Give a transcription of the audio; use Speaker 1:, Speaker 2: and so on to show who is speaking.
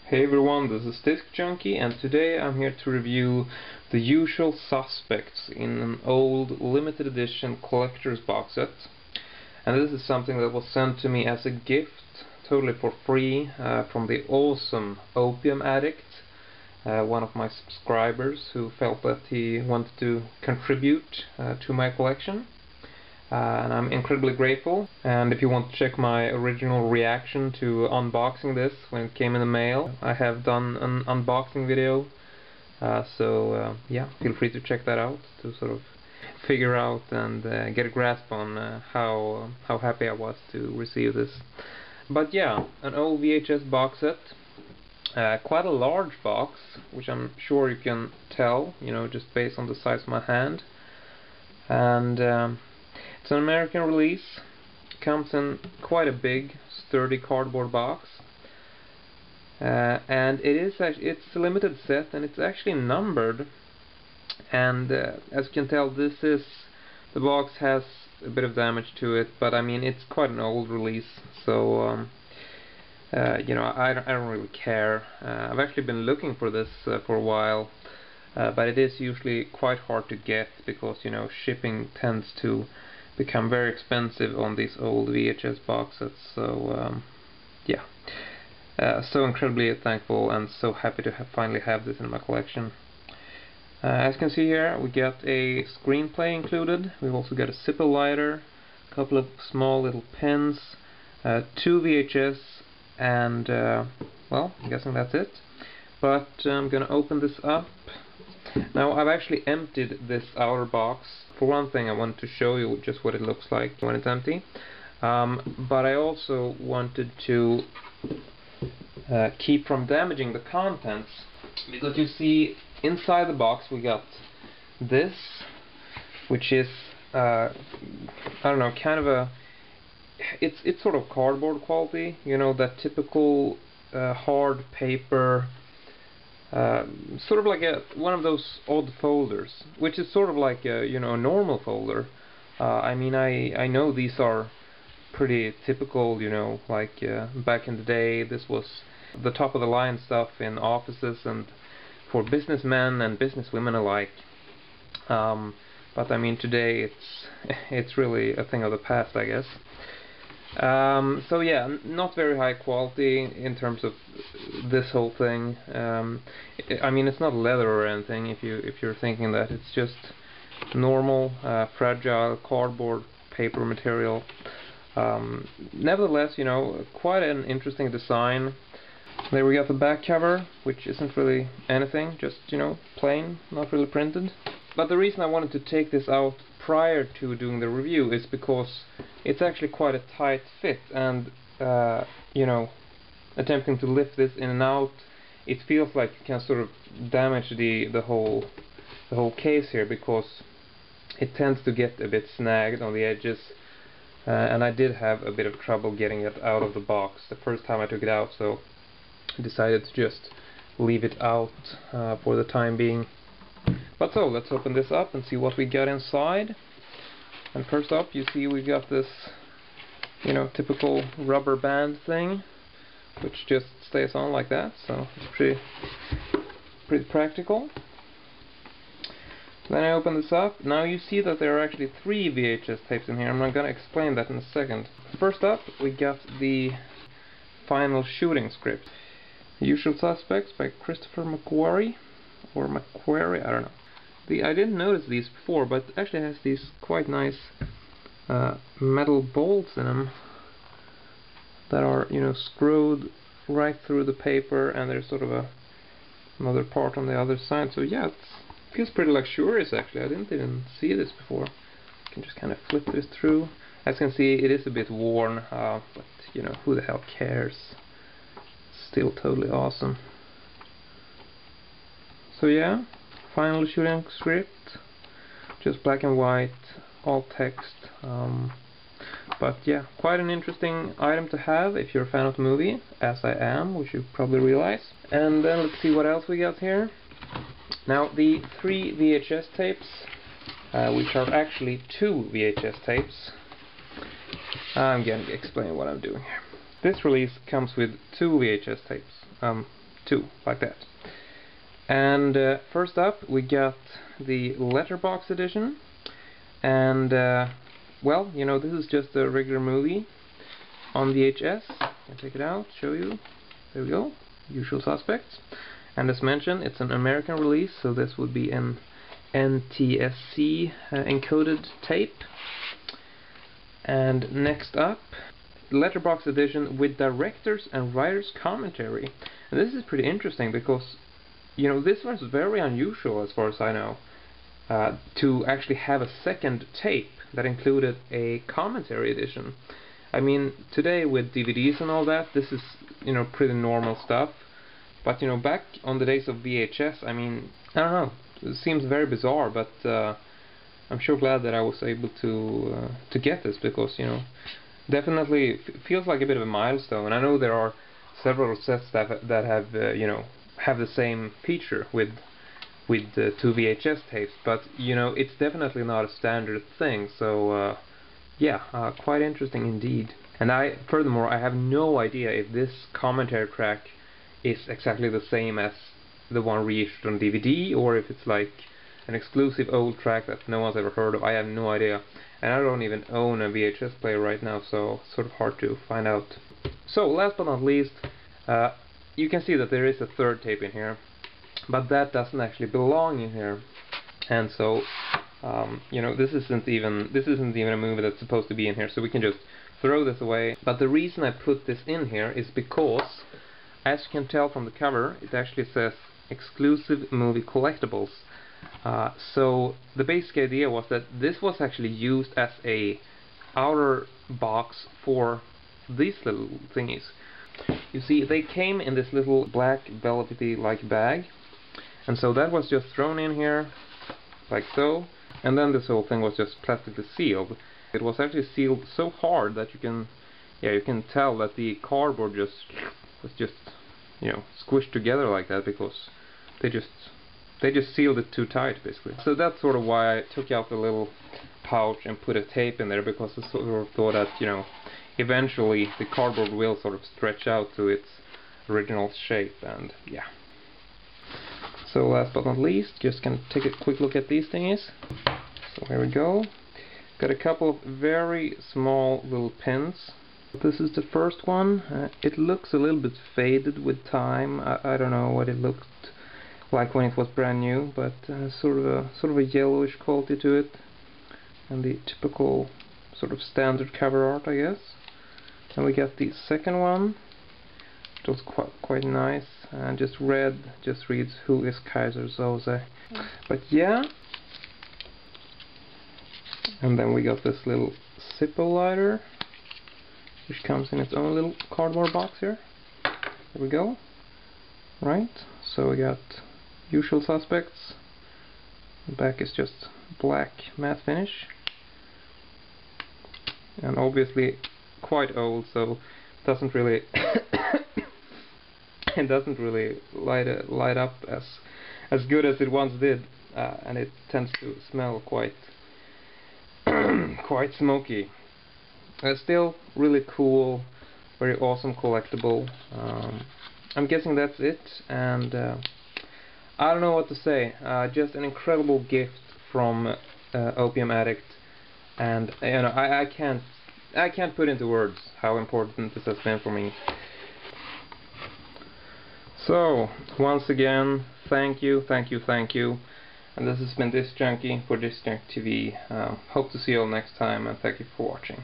Speaker 1: Hey everyone, this is Disc Junkie, and today I'm here to review The Usual Suspects in an old limited edition collector's box set. And this is something that was sent to me as a gift, totally for free, from the awesome Opium Addict, one of my subscribers who felt that he wanted to contribute to my collection. And I'm incredibly grateful. And if you want to check my original reaction to unboxing this when it came in the mail, I have done an unboxing video, yeah, feel free to check that out to sort of figure out and get a grasp on how happy I was to receive this. But yeah, an old VHS box set, quite a large box, which I'm sure you can tell, you know, just based on the size of my hand. And it's an American release. Comes in quite a big, sturdy cardboard box, and it's a limited set, and it's actually numbered. And as you can tell, the box has a bit of damage to it, but I mean it's quite an old release, so you know, I don't really care. I've actually been looking for this for a while, but it is usually quite hard to get because, you know, shipping tends to become very expensive on these old VHS box sets. So yeah, so incredibly thankful and so happy to finally have this in my collection. As you can see here, we get a screenplay included. We've also got a zipper lighter, a couple of small little pens, 2 VHS, and well, I'm guessing that's it. But I'm gonna open this up. Now, I've actually emptied this outer box. For one thing, I wanted to show you just what it looks like when it's empty, but I also wanted to keep from damaging the contents, because you see inside the box we got this, which is I don't know, kind of a it's sort of cardboard quality, you know, that typical hard paper. Sort of like one of those odd folders, which is sort of like a, you know, a normal folder. I mean, I know these are pretty typical, you know, like back in the day this was the top of the line stuff in offices and for businessmen and businesswomen alike. But I mean, today it's really a thing of the past, I guess. So yeah, not very high quality in terms of this whole thing. I mean, it's not leather or anything if you're thinking that. It's just normal fragile cardboard paper material. Nevertheless, you know, quite an interesting design. There we got the back cover, which isn't really anything, just, you know, plain, not really printed. But the reason I wanted to take this out prior to doing the review is because it's actually quite a tight fit, and you know, attempting to lift this in and out, it feels like you can sort of damage the whole case here, because it tends to get a bit snagged on the edges, and I did have a bit of trouble getting it out of the box the first time I took it out, so I decided to just leave it out for the time being. But so, let's open this up and see what we got inside. And first up, you see we got this, you know, typical rubber band thing, which just stays on like that, so it's pretty practical. Then I open this up. Now you see that there are actually 3 VHS tapes in here. I'm not going to explain that in a second. First up, we got the final shooting script. The Usual Suspects by Christopher McQuarrie, or McQuarrie, I don't know. I didn't notice these before, but it actually has these quite nice metal bolts in them that are, you know, screwed right through the paper, and there's sort of another part on the other side. So yeah, it feels pretty luxurious actually. I didn't even see this before. You can just kind of flip this through. As you can see, it is a bit worn, but you know, who the hell cares? It's still totally awesome. So yeah, final shooting script, just black and white, all text, but yeah, quite an interesting item to have if you're a fan of the movie, as I am, which you probably realize. And then let's see what else we got here. Now, the 3 VHS tapes, which are actually 2 VHS tapes. I'm going to explain what I'm doing here. This release comes with 2 VHS tapes. 2, like that. And first up we got the Letterbox Edition, and well, you know, this is just a regular movie on VHS. I'll take it out, show you. There we go, Usual Suspects. And as mentioned, it's an American release, so this would be an NTSC encoded tape. And next up, Letterbox Edition with director's and writer's commentary. And this is pretty interesting because, you know, this was very unusual as far as I know, to actually have a second tape that included a commentary edition. I mean, today with DVDs and all that, this is, you know, pretty normal stuff. But, you know, back on the days of VHS, I mean, I don't know, it seems very bizarre, but I'm sure glad that I was able to get this, because, you know, definitely feels like a bit of a milestone. I know there are several sets that have, you know, have the same feature with 2 VHS tapes, but, you know, it's definitely not a standard thing, so yeah, quite interesting indeed. And furthermore, I have no idea if this commentary track is exactly the same as the one reissued on DVD, or if it's like an exclusive old track that no one's ever heard of. I have no idea, and I don't even own a VHS player right now, so it's sort of hard to find out. So last but not least, you can see that there is a third tape in here, but that doesn't actually belong in here. And so you know, this isn't even a movie that's supposed to be in here, so we can just throw this away. But the reason I put this in here is because, as you can tell from the cover, it actually says exclusive movie collectibles. So the basic idea was that this was actually used as a outer box for these little thingies. You see, they came in this little black velvety like bag, and so that was just thrown in here like so, and then this whole thing was just plastically sealed. It was actually sealed so hard that you can tell that the cardboard was just, you know, squished together like that, because they just sealed it too tight, basically. So that's sort of why I took out the little pouch and put a tape in there, because I sort of thought that, you know, eventually the cardboard will sort of stretch out to its original shape, and yeah. So last but not least, just gonna take a quick look at these thingies. So here we go. Got a couple of very small little pins. This is the first one. It looks a little bit faded with time. I don't know what it looked like when it was brand new, but sort of a yellowish quality to it, and the typical sort of standard cover art, I guess. And we got the second one. It was quite nice, and just reads "Who is Kaiser Soze?" But yeah. And then we got this little Zippo lighter, which comes in its own little cardboard box here. There we go. Right, so we got Usual Suspects. The back is just black matte finish, and obviously quite old, so it doesn't really it doesn't really light up as good as it once did, and it tends to smell quite quite smoky. Still really cool, very awesome collectible. I'm guessing that's it, and I don't know what to say. Just an incredible gift from Opium Addict, and you know, I can't put into words how important this has been for me. So once again, thank you, and this has been Disc Junkie for discjunkietv. Hope to see you all next time, and thank you for watching.